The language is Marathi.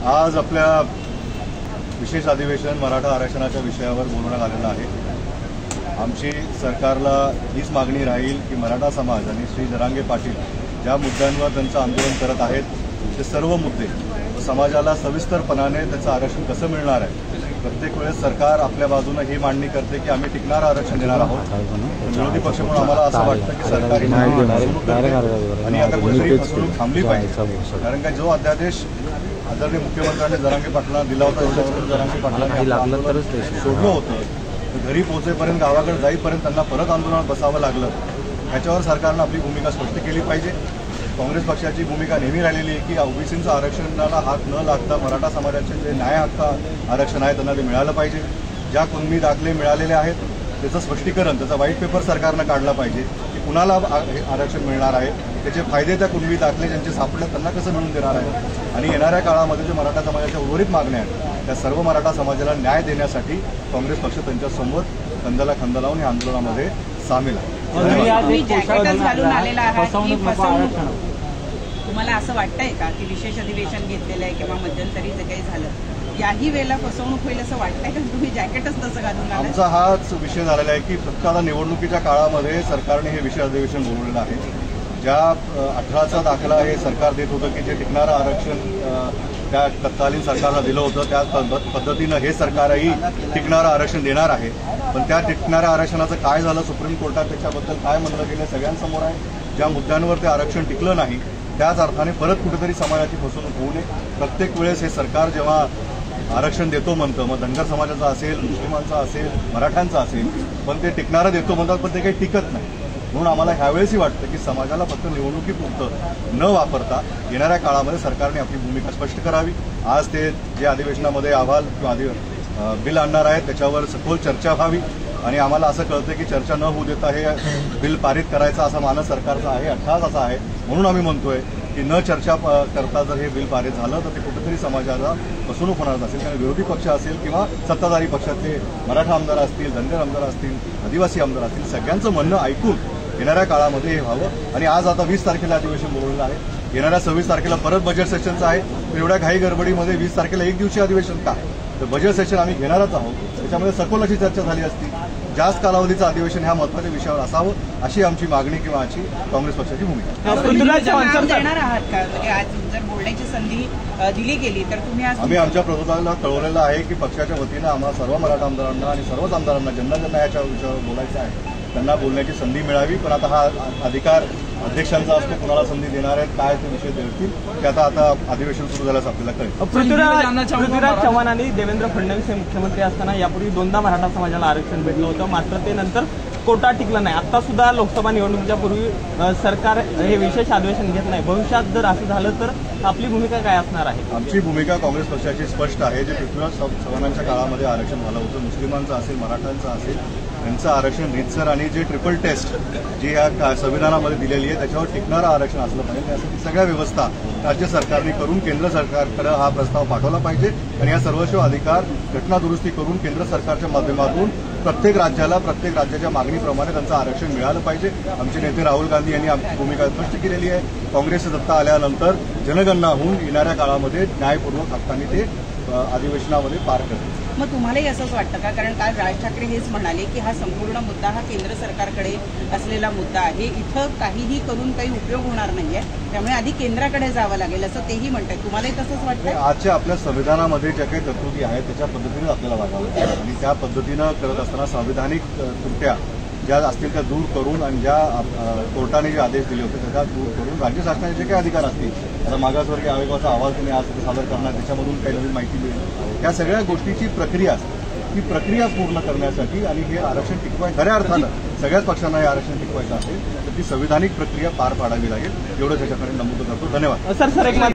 आज आपल्या विशेष अधिवेशन मराठा आरक्षणाच्या विषयावर बोलवण्यात आलेलं आहे। आमची सरकारला हीच मागणी राहील की मराठा समाज आणि श्री जरांगे पाटील ज्या मुद्द्यांवर त्यांचं आंदोलन करत आहेत ते सर्व मुद्दे समाजाला सविस्तरपणाने त्याचं आरक्षण कसं मिळणार आहे। प्रत्येक वेळेस सरकार आपल्या बाजूने ही मांडणी करते की आम्ही टिकणारं आरक्षण देणार आहोत। विरोधी पक्ष म्हणून आम्हाला असं वाटतं की सरकारी आणि आता कुठेतरी फसवणूक थांबली पाहिजे, कारण का जो अध्यादेश आदरणीय मुख्यमंत्र्यांनी जरांगे पाटलांना दिला होता त्याच्यावरून जरांगे पाटलांनी सोडलं होतं। घरी पोहोचेपर्यंत गावाकडे जाईपर्यंत त्यांना परत आंदोलनात बसावं लागलं। याच्यावर सरकारनं आपली भूमिका स्पष्ट केली पाहिजे। काँग्रेस पक्षाची भूमिका नेहमी राहिलेली आहे की ओबीसींचं आरक्षणाला हात न लागता मराठा समाजाचे जे न्याय हक्क आरक्षण आहे त्यांना ते मिळालं पाहिजे। ज्या कुणबी दाखले मिळालेले आहेत त्याचं स्पष्टीकरण, त्याचा व्हाईट पेपर सरकारनं काढला पाहिजे की कुणाला आरक्षण मिळणार आहे, त्याचे फायदे त्या कुणबी दाखले ज्यांचे सापडले त्यांना कसं मिळून देणार आहे आणि येणाऱ्या काळामध्ये जे मराठा समाजाच्या उर्वरित मागण्या आहेत त्या सर्व मराठा समाजाला न्याय देण्यासाठी काँग्रेस पक्ष त्यांच्यासोबत खांद्याला खांदा लावून या आंदोलनामध्ये सामील आहे। तुम्हाला असं वाटतंय का की विशेष अधिवेशन घेतलेलं आहे किंवा मध्यंतरी जे काही झालं याही वेळेला फसवणूक होईल असं वाटतंय का? तुम्ही जॅकेटच तसं घालून आमचा हाच विषय झालेला आहे की फक्त आता निवडणुकीच्या काळामध्ये सरकारने हे विशेष अधिवेशन बोलवलेलं आहे। ज्या 18चा दाखला हे सरकार देत होतं की जे टिकणारं आरक्षण त्या तत्कालीन सरकारला दिलं होतं त्या पद्धतीनं हे सरकारही टिकणारं आरक्षण देणार आहे। पण त्या टिकणाऱ्या आरक्षणाचं काय झालं, सुप्रीम कोर्टात त्याच्याबद्दल काय म्हणलं गेलं सगळ्यांसमोर आहे। ज्या मुद्द्यांवर ते आरक्षण टिकलं नाही त्याच अर्थाने परत कुठेतरी समाजाची फसवणूक होऊ नये। प्रत्येक वेळेस हे सरकार जेव्हा आरक्षण देतो म्हणतं, मग धनगर समाजाचा असेल, मुस्लिमांचा असेल, मराठ्यांचा असेल, पण ते टिकणारं देतो म्हणतात पण ते काही टिकत नाही। म्हणून आम्हाला ह्यावेळेसही वाटतं की समाजाला फक्त निवडणुकीपुरतं न वापरता येणाऱ्या काळामध्ये सरकारने आपली भूमिका स्पष्ट करावी। आज ते जे अधिवेशनामध्ये अहवाल किंवा बिल आणणार आहेत त्याच्यावर सखोल चर्चा व्हावी आणि आम्हाला असं कळतं की चर्चा न होऊ देता हे बिल पारित करायचा असा मानस सरकारचा आहे, अर्थात असा आहे। म्हणून आम्ही म्हणतोय की न चर्चा करता जर हे बिल पारित झालं तर ते कुठेतरी समाजाला फसवणूक होणार असेल, कारण विरोधी पक्ष असेल किंवा सत्ताधारी पक्षातले मराठा आमदार असतील, धनगर आमदार असतील, आदिवासी आमदार असतील, सगळ्यांचं म्हणणं ऐकून येणाऱ्या काळामध्ये हे व्हावं। आणि आज आता 20 तारखेला अधिवेशन बोलवलेलं आहे, येणाऱ्या 26 तारखेला परत बजेट सेशनचं आहे। एवढ्या घाई गडबडीमध्ये 20 तारखेला एक दिवशी अधिवेशन का? तर बजेट सेशन आम्ही घेणारच आहोत, त्याच्यामध्ये सखोल अशी चर्चा झाली असती। जास्त कालावधीचं अधिवेशन ह्या महत्त्वाच्या विषयावर असावं अशी आमची मागणी किंवा आजची काँग्रेस पक्षाची भूमिका देणार आहात का? आज जर बोलण्याची संधी दिली गेली तर तुम्ही आम्ही आमच्या प्रबोधकांना कळवलेलं आहे की पक्षाच्या वतीनं आम्हाला सर्व मराठा आमदारांना आणि सर्वच आमदारांना ज्यांना ज्यांना याच्या विषयावर बोलायचं आहे त्यांना बोलण्याची संधी मिळावी। पण आता हा अधिकार अध्यक्षांचा असतो, कुणाला संधी देणार आहेत, काय ते विषय देतील ते आता अधिवेशन सुरू झाल्यास आपल्याला कळेल। पृथ्वीराज चव्हाण आणि देवेंद्र फडणवीस हे मुख्यमंत्री असताना यापूर्वी 2दा मराठा समाजाला आरक्षण भेटलं होतं, मात्र ते नंतर कोटा टिकला नाही। आता सुद्धा लोकसभा निवडणुकीच्या पूर्वी सरकार हे विशेष अधिवेशन घेत नाही। भविष्यात जर असं झालं तर आपली भूमिका काय असणार आहे? आमची भूमिका काँग्रेस पक्षाची स्पष्ट आहे। जे पृथ्वीराज चव्हाणांच्या काळामध्ये आरक्षण झालं होतं, मुस्लिमांचं असेल, मराठ्यांचं असेल, त्यांचं आरक्षण रीतसर आणि जे ट्रिपल टेस्ट जी या संविधानामध्ये दिलेली आहे त्याच्यावर टिकणारं आरक्षण असलं पाहिजे। त्यासाठी सगळ्या व्यवस्था राज्य सरकारने करून केंद्र सरकारकडे हा प्रस्ताव पाठवला पाहिजे आणि या सर्वस्व अधिकार घटना दुरुस्ती करून केंद्र सरकारच्या माध्यमातून प्रत्येक राज्याच्या मागणीप्रमाणे त्यांचं आरक्षण मिळालं पाहिजे। आमचे नेते राहुल गांधी यांनी आमची भूमिका स्पष्ट केलेली आहे। काँग्रेसची सत्ता आल्यानंतर जनगणना होऊन येणाऱ्या काळामध्ये न्यायपूर्वक हक्काने ते अधिवेशनामध्ये पार करतील। मग तुम्हालाही असंच वाटतं का? कारण काल राज ठाकरे हेच म्हणाले की हा संपूर्ण मुद्दा हा केंद्र सरकारकडे असलेला मुद्दा आहे, इथं काहीही करून काही उपयोग होणार नाहीये, त्यामुळे आधी केंद्राकडे जावं लागेल असं तेही म्हणतात। तुम्हालाही तसंच वाटतं? आजच्या आपल्या संविधानामध्ये ज्या काही तरतुदी आहेत त्याच्या पद्धतीने आपल्याला वागावं आणि त्या पद्धतीनं करत असताना संविधानिक त्रुट्या ज्या असतील त्या दूर करून आणि ज्या कोर्टाने जे आदेश दिले होते त्याच्या दूर करून राज्य शासनाचे जे काही अधिकार असतील, आता मागासवर्गीय आयोगाचा अहवाल तुम्ही आज सादर करणार त्याच्यामधून काही नवीन माहिती मिळेल, या सगळ्या गोष्टीची प्रक्रिया ही प्रक्रिया पूर्ण करण्यासाठी आणि हे आरक्षण टिकवायचं खऱ्या अर्थानं सगळ्याच पक्षांना हे आरक्षण टिकवायचं असेल तर ती संविधानिक प्रक्रिया पार पाडावी लागेल, एवढं त्याच्याकडे नमूद करतो। धन्यवाद।